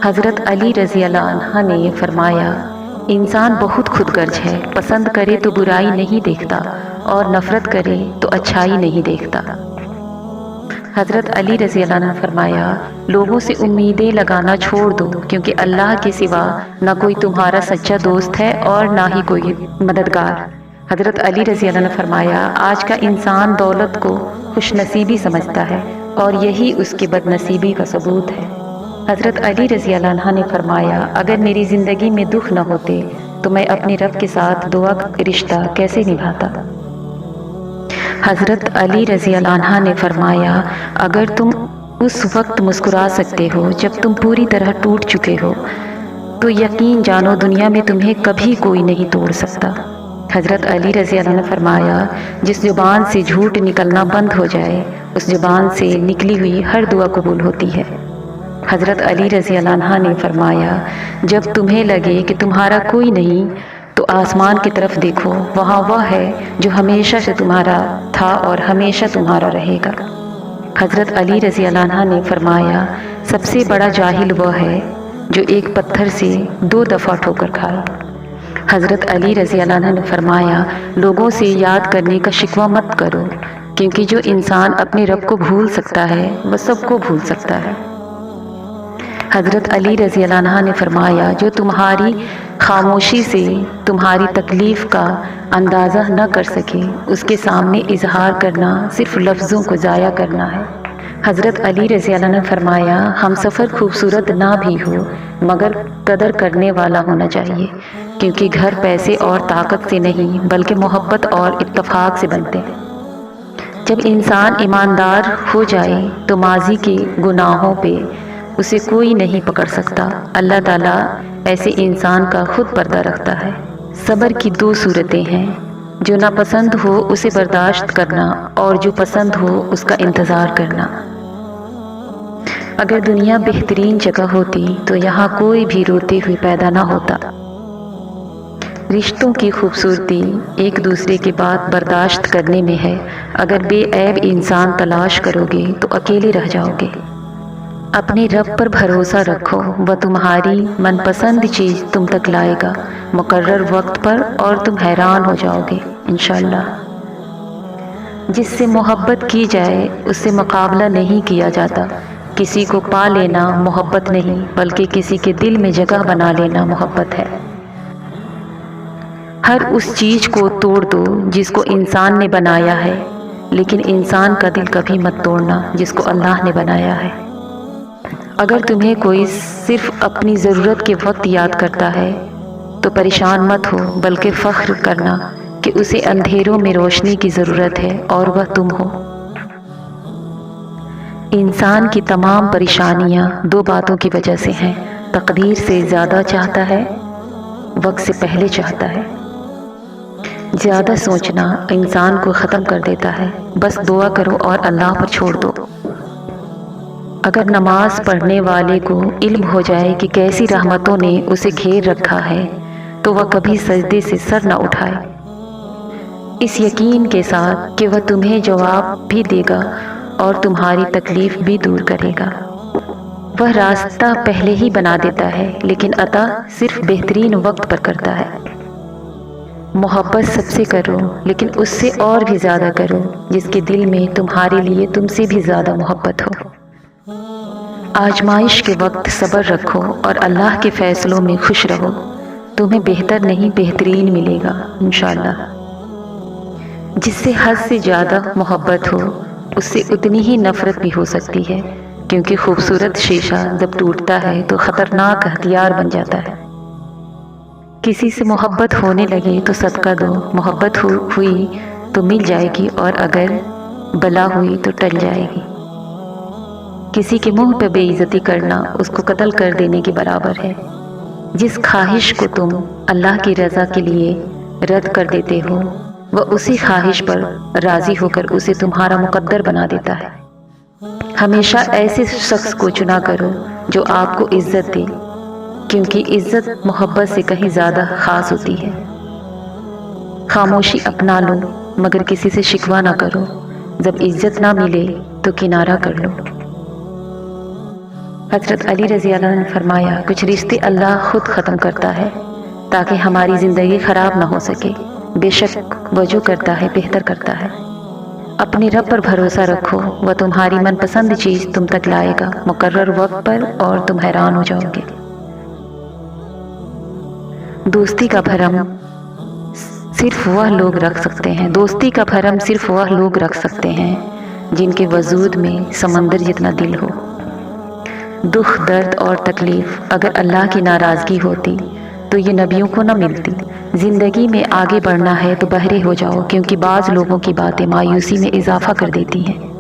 حضرت علی رضی اللہ عنہ نے یہ فرمایا، انسان بہت خود غرض ہے، پسند کرے تو برائی نہیں دیکھتا اور نفرت کرے تو اچھائی نہیں دیکھتا۔ حضرت علی رضی اللہ عنہ نے فرمایا، لوگوں سے امیدیں لگانا چھوڑ دو، کیونکہ اللہ کے سوا نہ کوئی تمہارا سچا دوست ہے اور نہ ہی کوئی مددگار۔ حضرت علی رضی اللہ عنہ نے فرمایا، آج کا انسان دولت کو خوش نصیبی سمجھتا ہے اور یہی اس کی بد نصیبی کا ثبوت ہے۔ حضرت علی رضی اللہ عنہ نے فرمایا، اگر میری زندگی میں دکھ نہ ہوتے تو میں اپنے رب کے ساتھ دعا کا رشتہ کیسے نبھاتا۔ حضرت علی رضی اللہ عنہ نے فرمایا، اگر تم اس وقت مسکرا سکتے ہو جب تم پوری طرح ٹوٹ چکے ہو تو یقین جانو دنیا میں تمہیں کبھی کوئی نہیں توڑ سکتا۔ حضرت علی رضی اللہ عنہ نے فرمایا، جس زبان سے جھوٹ نکلنا بند ہو جائے اس زبان سے نکلی ہوئی ہر دعا قبول ہوتی ہے۔ حضرت علی رضی اللہ عنہ نے فرمایا، جب تمہیں لگے کہ تمہارا کوئی نہیں تو آسمان کی طرف دیکھو، وہاں وہ ہے جو ہمیشہ سے تمہارا تھا اور ہمیشہ تمہارا رہے گا۔ حضرت علی رضی اللہ عنہ نے فرمایا، سب سے بڑا جاہل وہ ہے جو ایک پتھر سے 2 دفعہ ٹھوکر کھائے۔ حضرت علی رضی اللہ عنہ نے فرمایا، لوگوں سے یاد کرنے کا شکوہ مت کرو، کیونکہ جو انسان اپنے رب کو بھول سکتا ہے وہ سب کو بھول سکتا ہے۔ حضرت علی رضی اللہ عنہ نے فرمایا، جو تمہاری خاموشی سے تمہاری تکلیف کا اندازہ نہ کر سکے اس کے سامنے اظہار کرنا صرف لفظوں کو ضائع کرنا ہے۔ حضرت علی رضی اللہ عنہ نے فرمایا، ہم سفر خوبصورت نہ بھی ہو مگر قدر کرنے والا ہونا چاہیے، کیونکہ گھر پیسے اور طاقت سے نہیں بلکہ محبت اور اتفاق سے بنتے ہیں۔ جب انسان ایماندار ہو جائے تو ماضی کے گناہوں پہ اسے کوئی نہیں پکڑ سکتا۔ اللہ تعالیٰ ایسے انسان کا خود پردہ رکھتا ہے۔ صبر کی 2 صورتیں ہیں، جو ناپسند ہو اسے برداشت کرنا اور جو پسند ہو اس کا انتظار کرنا۔ اگر دنیا بہترین جگہ ہوتی تو یہاں کوئی بھی روتے ہوئے پیدا نہ ہوتا۔ رشتوں کی خوبصورتی ایک دوسرے کی بات برداشت کرنے میں ہے۔ اگر بے عیب انسان تلاش کرو گے تو اکیلے رہ جاؤ گے۔ اپنے رب پر بھروسہ رکھو، وہ تمہاری من پسند چیز تم تک لائے گا مقرر وقت پر اور تم حیران ہو جاؤ گے انشاءاللہ۔ جس سے محبت کی جائے اس سے مقابلہ نہیں کیا جاتا۔ کسی کو پا لینا محبت نہیں بلکہ کسی کے دل میں جگہ بنا لینا محبت ہے۔ ہر اس چیز کو توڑ دو جس کو انسان نے بنایا ہے، لیکن انسان کا دل کبھی مت توڑنا جس کو اللہ نے بنایا ہے۔ اگر تمہیں کوئی صرف اپنی ضرورت کے وقت یاد کرتا ہے تو پریشان مت ہو بلکہ فخر کرنا کہ اسے اندھیروں میں روشنی کی ضرورت ہے اور وہ تم ہو۔ انسان کی تمام پریشانیاں 2 باتوں کی وجہ سے ہیں، تقدیر سے زیادہ چاہتا ہے، وقت سے پہلے چاہتا ہے۔ زیادہ سوچنا انسان کو ختم کر دیتا ہے، بس دعا کرو اور اللہ پر چھوڑ دو۔ اگر نماز پڑھنے والے کو علم ہو جائے کہ کیسی رحمتوں نے اسے گھیر رکھا ہے تو وہ کبھی سجدے سے سر نہ اٹھائے، اس یقین کے ساتھ کہ وہ تمہیں جواب بھی دے گا اور تمہاری تکلیف بھی دور کرے گا۔ وہ راستہ پہلے ہی بنا دیتا ہے لیکن عطا صرف بہترین وقت پر کرتا ہے۔ محبت سب سے کرو لیکن اس سے اور بھی زیادہ کرو جس کے دل میں تمہارے لیے تم سے بھی زیادہ محبت ہو۔ آزمائش کے وقت صبر رکھو اور اللہ کے فیصلوں میں خوش رہو، تمہیں بہتر نہیں بہترین ملے گا انشاءاللہ۔ جس سے حد سے زیادہ محبت ہو اس سے اتنی ہی نفرت بھی ہو سکتی ہے، کیونکہ خوبصورت شیشہ جب ٹوٹتا ہے تو خطرناک ہتھیار بن جاتا ہے۔ کسی سے محبت ہونے لگے تو صدقہ دو، محبت ہوئی تو مل جائے گی اور اگر بلا ہوئی تو ٹل جائے گی۔ کسی کے منہ پہ بے عزتی کرنا اس کو قتل کر دینے کے برابر ہے۔ جس خواہش کو تم اللہ کی رضا کے لیے رد کر دیتے ہو وہ اسی خواہش پر راضی ہو کر اسے تمہارا مقدر بنا دیتا ہے۔ ہمیشہ ایسے شخص کو چنا کرو جو آپ کو عزت دے، کیونکہ عزت محبت سے کہیں زیادہ خاص ہوتی ہے۔ خاموشی اپنا لو مگر کسی سے شکوہ نہ کرو، جب عزت نہ ملے تو کنارہ کر لو۔ حضرت علی رضی اللہ عنہ نے فرمایا کچھ رشتے اللہ خود ختم کرتا ہے تاکہ ہماری زندگی خراب نہ ہو سکے، بے شک وہ جو کرتا ہے بہتر کرتا ہے۔ اپنے رب پر بھروسہ رکھو، وہ تمہاری من پسند چیز تم تک لائے گا مقرر وقت پر اور تم حیران ہو جاؤ گے۔ دوستی کا بھرم صرف وہ لوگ رکھ سکتے ہیں جن کے وجود میں سمندر جتنا دل ہو۔ دکھ، درد اور تکلیف اگر اللہ کی ناراضگی ہوتی تو یہ نبیوں کو نہ ملتی۔ زندگی میں آگے بڑھنا ہے تو بہرے ہو جاؤ، کیونکہ بعض لوگوں کی باتیں مایوسی میں اضافہ کر دیتی ہیں۔